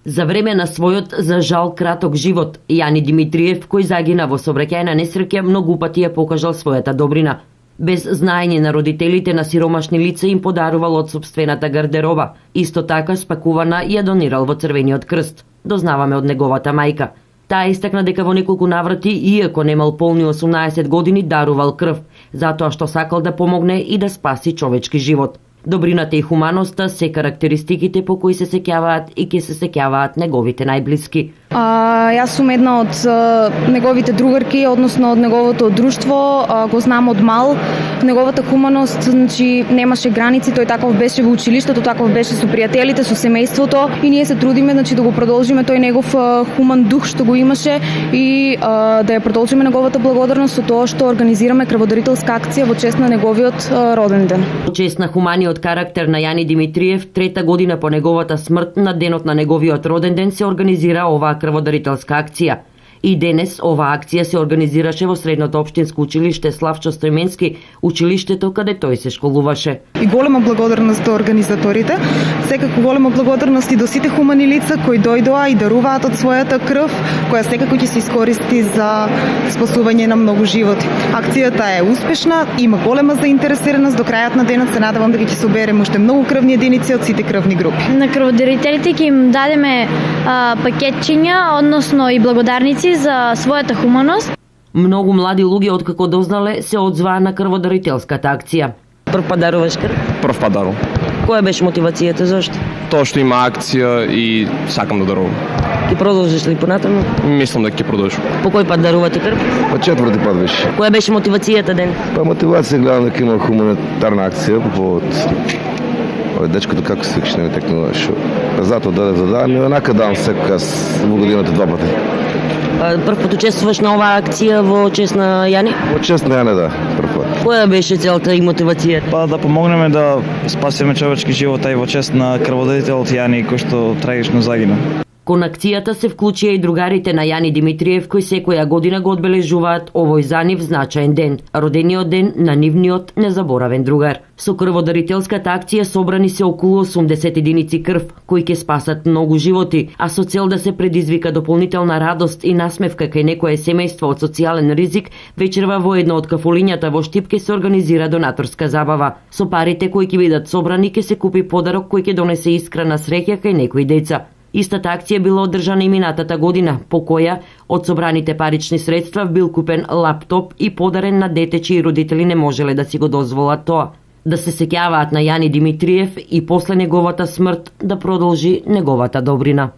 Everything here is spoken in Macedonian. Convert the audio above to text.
За време на својот, за жал, краток живот, Јани Димитриев, кој загина во сообраќајна несреќа, многу пати ја покажал својата добрина. Без знаење на родителите на сиромашни лица им подарувал од сопствената гардероба. Исто така спакувана ја донирал во Црвениот крст. Дознаваме од неговата мајка. Таа истакна дека во неколку наврати, иако немал полни 18 години, дарувал крв, затоа што сакал да помогне и да спаси човечки живот. Добрината и хуманоста се карактеристиките по кои се сеќаваат и ќе се сеќаваат неговите најблиски. Јас сум една од неговите другарки, односно од неговото друштво, го знам од мал. Неговата хуманост, значи, немаше граници, тој таков беше во училиштето, таков беше со пријателите, со семејството и ние се трудиме, значи, да го продолжиме тој негов хуман дух што го имаше и да ја продолжиме неговата благодарност со тоа што организираме крводарителска акција во чест на неговиот роден ден. Во чест на хуманиот карактер на Јани Димитриев, 3-та година по неговата смрт, на денот на неговиот роден ден, се организира оваа крводарителска акција. И денес оваа акција се организираше во Средното општинско училиште Славчо Стојменски, училиштето каде тој се школуваше. И голема благодарност до организаторите, секако голема благодарност и до сите хумани лица кои дојдоа и даруваат од својата крв, која секако ќе се искористи за спасување на многу животи. Акцијата е успешна, има голема заинтересираност, до крајот на денот се надевам дека ќе соберем уште многу крвни единици од сите крвни групи. На крводарителите ќе им дадеме пакетчиња, односно и благодарници за својата хуманост. Многу млади луѓе откако дознале се одзваа на крводарителската акција. Прв пат даруваш крв? Прв пат дарувам. Која беше мотивацијата, зашто? Тоа што има акција и сакам да дарувам. Ќе продолжиш ли понатаму? Мислам дека ќе продолжам. По кој пат дарувате крв? По четврти пат беше. Која беше мотивацијата ден? Па мотивација гледам дека има хуманитарна акција по повод овој дечкото како се викаше, не текнуваш. Затоа даде задавам и онака давам секогаш во годината 2 пати. Прв пат учествуваш на оваа акција во чест на Јани? Во чест на Јане, да, прв пат. Која беше целта и мотивацијата? Па да помогнеме да спасиме човечки живот, а и во чест на крводарителот Јани кој што трагично загина. Кон акцијата се вклучија и другарите на Јани Димитриев, кои секоја година го одбележуваат овој за нив значаен ден, родениот ден на нивниот незаборавен другар. Со крводарителската акција собрани се околу 80 единици крв, кои ќе спасат многу животи, а со цел да се предизвика дополнителна радост и насмевка кај некое семејство од социјален ризик, вечерва во едно од кафулињата во Штип ќе се организира донаторска забава. Со парите кои ќе бидат собрани ќе се купи подарок кој ќе донесе искрена среќа кај некои деца. Истата акција била одржана и минатата година, по која од собраните парични средства бил купен лаптоп и подарен на дете чии родители не можеле да си го дозволат тоа. Да се сеќаваат на Јани Димитриев и после неговата смрт да продолжи неговата добрина.